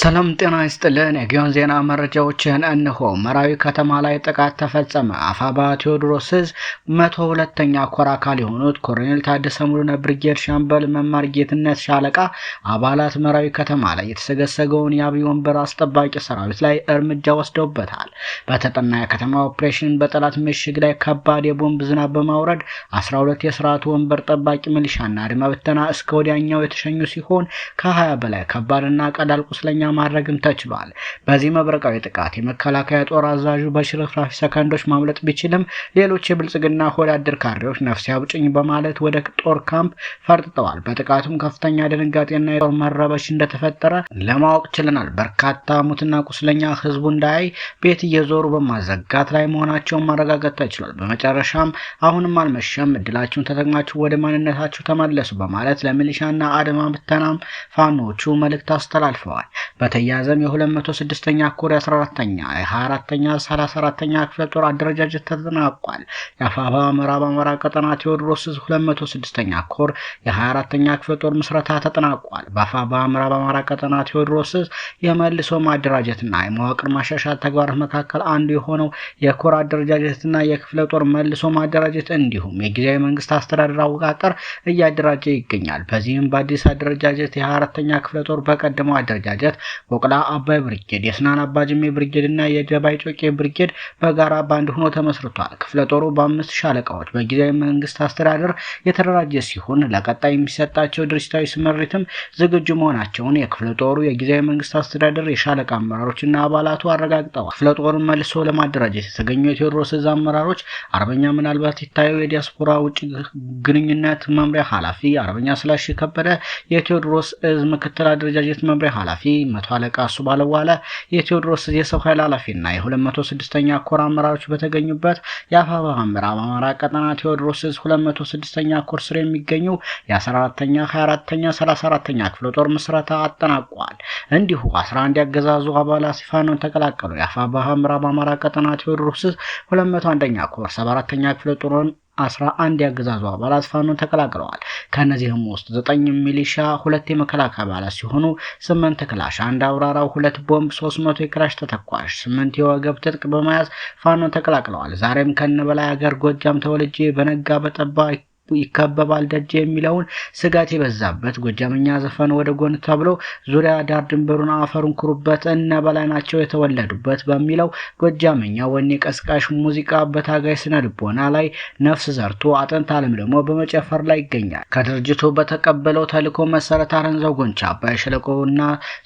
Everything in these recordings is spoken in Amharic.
ሰላም ጤና ይስጥልን። የጊዮን ዜና መረጃዎችን እንሆ። መራዊ ከተማ ላይ ጥቃት ተፈጸመ። አፋባ ቴዎድሮስ ዕዝ 102ኛ ኮር አካል የሆኑት ኮሎኔል ታደሰ ሙሉነህ ብርጌድ ሻምበል መማር ጌትነት ሻለቃ አባላት መራዊ ከተማ ላይ የተሰገሰገውን የአብይ ወንበር አስጠባቂ ሰራዊት ላይ እርምጃ ወስደውበታል። በተጠና የከተማ ኦፕሬሽን በጠላት ምሽግ ላይ ከባድ የቦምብ ዝናብ በማውረድ 12 የስርዓቱ ወንበር ጠባቂ ሚሊሻና አድማ ብተና እስከ ወዲያኛው የተሸኙ ሲሆን ከ20 በላይ ከባድና ቀላል ቁስለኛ ማድረግም ተችሏል። በዚህ መብረቃዊ ጥቃት የመከላከያ ጦር አዛዡ በሽርፍራፊ ሰከንዶች ማምለጥ ቢችልም ሌሎች የብልጽግና ሆዳደር ካድሬዎች ነፍስ ያውጭኝ በማለት ወደ ጦር ካምፕ ፈርጥተዋል። በጥቃቱም ከፍተኛ ድንጋጤና የጦር መረበሽ እንደተፈጠረ ለማወቅ ችለናል። በርካታ ሙትና ቁስለኛ ህዝቡ እንዳያይ ቤት እየዞሩ በማዘጋት ላይ መሆናቸውን ማረጋገጥ ተችሏል። በመጨረሻም አሁንም አልመሸም፣ እድላችሁን ተጠቅማችሁ ወደ ማንነታችሁ ተመለሱ በማለት ለሚሊሻና አድማ ብተናም ፋኖቹ መልእክት አስተላልፈዋል። በተያያዘም የ206ኛ ኮር 14ኛ የ24ኛ 34ኛ ክፍለ ጦር አደረጃጀት ተጠናቋል። የአፋባ ምዕራብ አማራ ቀጠና ቴዎድሮስ ዕዝ 206ኛ ኮር የ24ኛ ክፍለ ጦር ምስረታ ተጠናቋል። በአፋባ ምዕራብ አማራ ቀጠና ቴዎድሮስ ዕዝ የመልሶ ማደራጀትና የመዋቅር ማሻሻል ተግባራት መካከል አንዱ የሆነው የኮር አደረጃጀትና የክፍለ ጦር መልሶ ማደራጀት እንዲሁም የጊዜያዊ መንግስት አስተዳደር አወቃቀር እያደራጀ ይገኛል። በዚህም በአዲስ አደረጃጀት የ24ኛ ክፍለ ጦር በቀደመው አደረጃጀት ቦቅላ አባይ ብርጌድ፣ የስናን አባጅሜ ብርጌድ እና የደባይ ጮቄ ብርጌድ በጋራ ባንድ ሆኖ ተመስርቷል። ክፍለ ጦሩ በ5 ሻለቃዎች በጊዜያዊ መንግስት አስተዳደር የተደራጀ ሲሆን ለቀጣይ የሚሰጣቸው ድርጅታዊ ስምሪትም ዝግጁ መሆናቸውን የክፍለ ጦሩ የጊዜያዊ መንግስት አስተዳደር የሻለቃ አመራሮችና አባላቱ አረጋግጠዋል። ክፍለ ጦሩን መልሶ ለማደራጀት የተገኙ የቴዎድሮስ ዕዝ አመራሮች አርበኛ ምናልባት ይታየው የዲያስፖራ ውጭ ግንኙነት መምሪያ ኃላፊ፣ አርበኛ ስላሽ ከበደ የቴዎድሮስ ዕዝ ምክትል አደረጃጀት መምሪያ ኃላፊ፣ መቶ አለቃ እሱ ባለዋለ የቴዎድሮስ ዕዝ የሰው ኃይል ኃላፊና የ206ኛ ኮር አመራሮች በተገኙበት የአፋባ ምዕራብ አማራ ቀጠና ቴዎድሮስ ዕዝ 206ኛ ኮር ስር የሚገኙ የ14ኛ 24ኛ 34ኛ ክፍለ ጦር ምስረታ አጠናቋል። እንዲሁ 11 ያገዛዙ አባላት ፋኖን ተቀላቀሉ። የአፋባ ምዕራብ አማራ ቀጠና ቴዎድሮስ ዕዝ 201ኛ ኮር 74ኛ ክፍለ ጦርን 11 ያገዛዙ አባላት ፋኖን ተቀላቅለዋል። ከነዚህም ውስጥ 9 ሚሊሻ፣ 2 የመከላከያ አባላት ሲሆኑ 8 ክላሽ፣ 1 አብራራው፣ 2 ቦምብ፣ 300 የክላሽ ተተኳሽ፣ 8 የወገብ ትጥቅ በመያዝ ፋኖን ተቀላቅለዋል። ዛሬም ከነበላይ ሀገር ጎጃም ተወልጄ በነጋ በጠባ ይከበባል ደጅ የሚለውን ስጋት የበዛበት ጎጃምኛ ዘፈን ወደ ጎን ተብሎ ዙሪያ ዳር ድንበሩን አፈሩን ኩሩበት እነ በላይ ናቸው የተወለዱበት በሚለው ጎጃምኛ ወኔ ቀስቃሽ ሙዚቃ በታጋይ ስነ ልቦና ላይ ነፍስ ዘርቶ አጥንት አለም ደግሞ በመጨፈር ላይ ይገኛል። ከድርጅቱ በተቀበለው ተልዕኮ መሰረት አረንዛው ጎንቻ አባይ ሸለቆና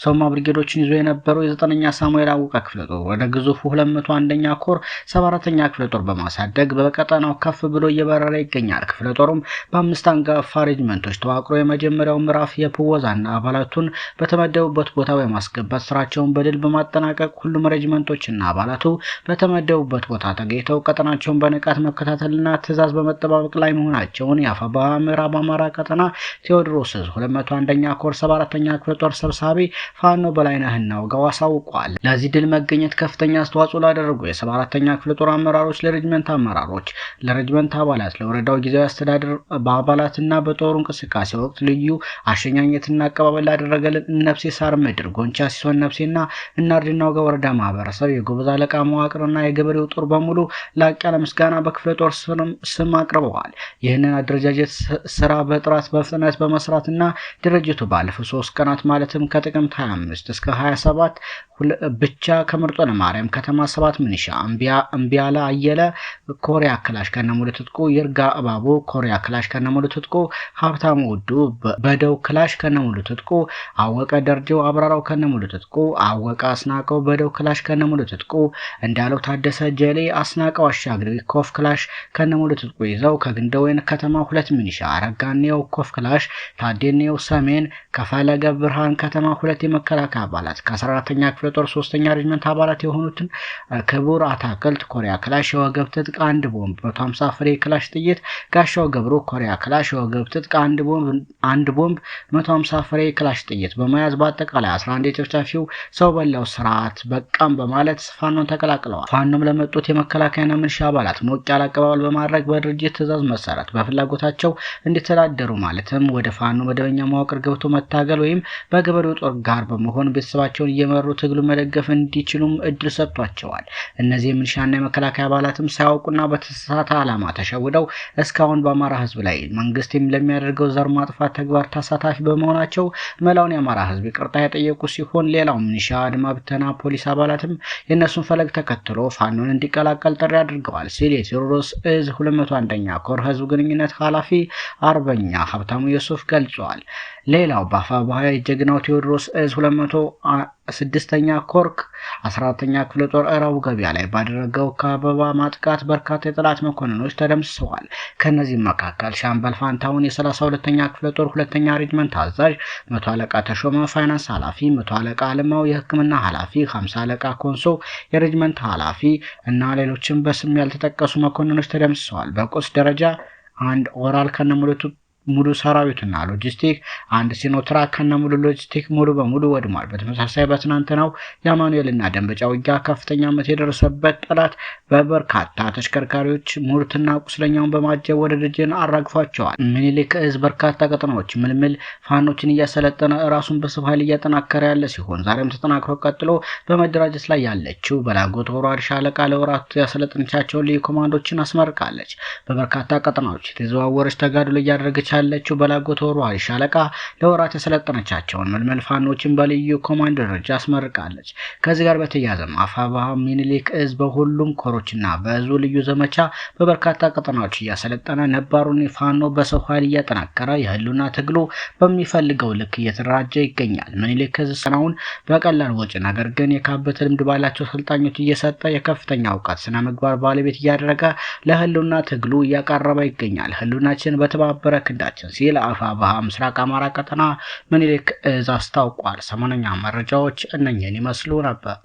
ሰውማ ብርጌዶችን ይዞ የነበረው የ9ኛ ሳሙኤል አወቀ ክፍለ ጦር ወደ ግዙፉ 201ኛ ኮር 74ኛ ክፍለ ጦር በማሳደግ በቀጠናው ከፍ ብሎ እየበረረ ይገኛል። ክፍለ ጦሩ በ5 አንጋፋ ሬጅመንቶች ተዋቅሮ የመጀመሪያው ምዕራፍ የፕወዛና አባላቱን በተመደቡበት ቦታ በማስገባት ስራቸውን በድል በማጠናቀቅ ሁሉም ሬጅመንቶችና አባላቱ በተመደቡበት ቦታ ተገኝተው ቀጠናቸውን በንቃት መከታተልና ትዕዛዝ በመጠባበቅ ላይ መሆናቸውን የአፋባ ምዕራብ አማራ ቀጠና ቴዎድሮስ ዕዝ 201ኛ ኮር 74ኛ ክፍለ ጦር ሰብሳቢ ፋኖ በላይነህና ወጋው አሳውቀዋል። ለዚህ ድል መገኘት ከፍተኛ አስተዋጽኦ ላደረጉ የ74ኛ ክፍለ ጦር አመራሮች፣ ለሬጅመንት አመራሮች፣ ለሬጅመንት አባላት፣ ለወረዳው ጊዜያዊ አስተዳደር በአባላትና በጦሩ እንቅስቃሴ ወቅት ልዩ አሸኛኘትና አቀባበል ላደረገልን ነፍሴ ሳር ምድር ጎንቻ ሲሶን ነፍሴና እናርድና ወጋ ወረዳ ማህበረሰብ፣ የጎበዝ አለቃ መዋቅርና የገበሬው ጦር በሙሉ ላቅ ያለ ምስጋና በክፍለ ጦር ስም አቅርበዋል። ይህንን አደረጃጀት ስራ በጥራት በፍጥነት በመስራትና ድርጅቱ ባለፉት 3 ቀናት ማለትም ከጥቅምት 25 እስከ 27 ብቻ ከምርጦ ለማርያም ከተማ 7 ሚኒሻ እምቢያለ አየለ ኮሪያ ክላሽ ከነሙሉ ትጥቁ፣ ይርጋ እባቡ ኮሪያ ክላሽ ከነሙሉ ትጥቁ፣ ሀብታሙ ውዱ በደው ክላሽ ከነሙሉ ትጥቁ፣ አወቀ ደርጀው አብራራው ከነሙሉ ትጥቁ፣ አወቀ አስናቀው በደው ክላሽ ከነሙሉ ትጥቁ፣ እንዳለው ታደሰ ጀሌ አስናቀው አሻግሪ ኮፍ ክላሽ ከነሙሉ ትጥቁ ይዘው ከግንደወይን ከተማ 2 ሚኒሻ አረጋኔው ኮፍ ክላሽ፣ ታዴኔው ሰሜን ከፈለገ ብርሃን ከተማ 2 የመከላከያ አባላት ከ14ኛ ክፍለ ጦር 3ኛ ሬጅመንት አባላት የሆኑትን ክቡር አታክልት ኮሪያ ክላሽ፣ የወገብ ትጥቅ፣ 1 ቦምብ፣ 150 ፍሬ ክላሽ ጥይት፣ ጋሻው ገብሩ ኮሪያ ክላሽ፣ የወገብ ትጥቅ፣ አንድ ቦምብ፣ 150 ፍሬ ክላሽ ጥይት በመያዝ በአጠቃላይ 11 የጨፍጫፊው ሰው በላው ስርዓት በቃም በማለት ፋኖን ተቀላቅለዋል። ፋኖም ለመጡት የመከላከያና ምንሻ አባላት ሞቅ ያለ አቀባበል በማድረግ በድርጅት ትዕዛዝ መሰረት በፍላጎታቸው እንዲተዳደሩ ማለትም ወደ ፋኖ መደበኛ መዋቅር ገብቶ መታገል ወይም በገበሬው ጦር ጋር በመሆን ቤተሰባቸውን እየመሩ ትግሉ መደገፍ እንዲችሉም እድል ሰጥቷቸዋል። እነዚህ የምንሻና የመከላከያ አባላትም ሳያውቁና በተሳሳተ ዓላማ ተሸውደው እስካሁን በአማራ ህዝብ ላይ መንግስት ለሚያደርገው ዘር ማጥፋት ተግባር ተሳታፊ በመሆናቸው መላውን የአማራ ህዝብ ይቅርታ የጠየቁ ሲሆን ሌላው ምንሻ፣ አድማ ብተና፣ ፖሊስ አባላትም የእነሱን ፈለግ ተከትሎ ፋኖን እንዲቀላቀል ጥሪ አድርገዋል ሲል የቴዎድሮስ እዝ 201ኛ ኮር ህዝብ ግንኙነት ኃላፊ አርበኛ ሀብታሙ ዮሱፍ ገልጿል። ሌላው በአፋብኃ የጀግናው ቴዎድሮስ እዝ 206ኛ ኮርክ 14ኛ ክፍለ ጦር እራቡ ገበያ ላይ ባደረገው ከበባ ማጥቃት በርካታ የጠላት መኮንኖች ተደምስሰዋል። ከነዚህም መካከል ሻምበል ፋንታውን የ32ኛ ክፍለ ጦር 2ኛ ሬጅመንት አዛዥ፣ 100 አለቃ ተሾመ ፋይናንስ ኃላፊ፣ 100 አለቃ አለማው የሕክምና ኃላፊ፣ 50 አለቃ ኮንሶ የሬጅመንት ኃላፊ እና ሌሎችም በስም ያልተጠቀሱ መኮንኖች ተደምስሰዋል። በቁስ ደረጃ አንድ ኦራል ሙሉ ሰራዊትና ሎጂስቲክ፣ አንድ ሲኖትራክ ከነሙሉ ሎጂስቲክ ሙሉ በሙሉ ወድሟል። በተመሳሳይ በትናንትናው የአማኑኤልና ደንበጫ ውጊያ ከፍተኛ ምት የደረሰበት ጠላት በበርካታ ተሽከርካሪዎች ሙርትና ቁስለኛውን በማጀብ ወደ ደጀን አራግፏቸዋል። ምኒልክ እዝ በርካታ ቀጠናዎች ምልምል ፋኖችን እያሰለጠነ ራሱን በሰው ኃይል እያጠናከረ ያለ ሲሆን ዛሬም ተጠናክሮ ቀጥሎ በመደራጀት ላይ ያለችው በላጎ ተወራሪ ሻለቃ ለወራት ያሰለጠነቻቸውን ልዩ ኮማንዶችን አስመርቃለች። በበርካታ ቀጠናዎች የተዘዋወረች ተጋድሎ እያደረገች ያለችው በላጎ ተወራሪ ሻለቃ ለወራት የሰለጠነቻቸውን መልመል ፋኖችን በልዩ ኮማንድ ደረጃ አስመርቃለች። ከዚህ ጋር በተያያዘም አፋብኃ ምኒልክ እዝ በሁሉም ኮሮችና በእዙ ልዩ ዘመቻ በበርካታ ቀጠናዎች እያሰለጠነ ነባሩን ፋኖ በሰው ኃይል እያጠናከረ የህልውና ትግሉ በሚፈልገው ልክ እየተደራጀ ይገኛል። ምኒልክ እዝ ስራውን በቀላል ወጪ ነገር ግን የካበተ ልምድ ባላቸው ሰልጣኞች እየሰጠ የከፍተኛ እውቀት ስነ ምግባር ባለቤት እያደረገ ለህልውና ትግሉ እያቀረበ ይገኛል። ህልውናችን በተባበረ ክንዳችን ሲል አፋብኃ ምስራቅ አማራ ቀጠና ምኒልክ እዝ አስታውቋል። ሰሞነኛ መረጃዎች እነኚህን ይመስሉ ነበር።